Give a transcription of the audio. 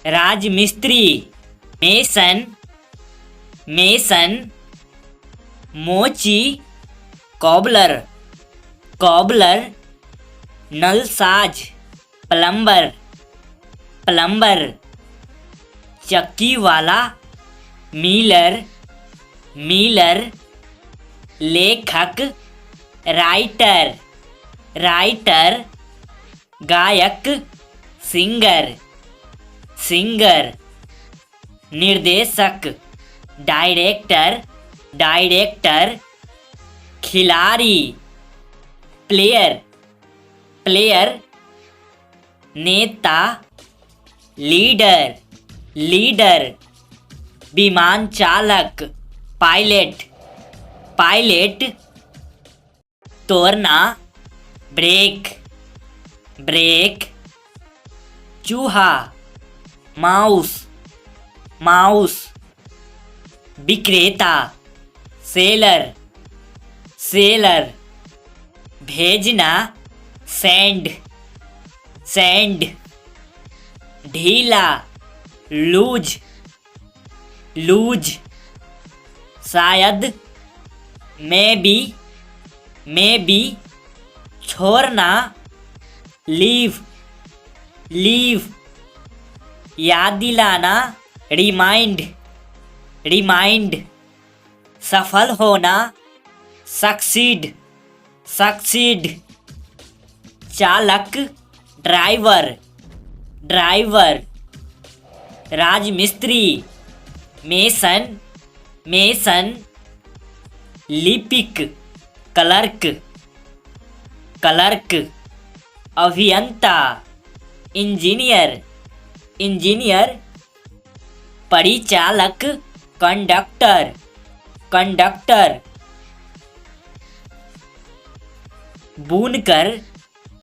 राजमिस्त्री, mason, mason. मोची, cobbler, cobbler. नलसाज, प्लम्बर, प्लम्बर। चक्की वाला, मिलर, मिलर। लेखक, राइटर, राइटर। गायक, सिंगर, सिंगर। निर्देशक, डायरेक्टर, डायरेक्टर। खिलाड़ी, प्लेयर, प्लेयर। नेता, लीडर, लीडर। विमान चालक, पायलट, पायलट। तोड़ना, ब्रेक, ब्रेक। चूहा, माउस, माउस। विक्रेता, सेलर, सेलर। भेजना, सेंड, सेंड। ढीला, लूज, लूज। शायद, में बी। छोड़ना, लीव, लीव। याद दिलाना, रिमाइंड, रिमाइंड। सफल होना, सक्सीड, सक्सीड। चालक, ड्राइवर, ड्राइवर। राजमिस्त्री, मेसन, मेसन। लिपिक, क्लर्क, क्लर्क। अभियंता, इंजीनियर, इंजीनियर। परिचालक, कंडक्टर, कंडक्टर। बुनकर,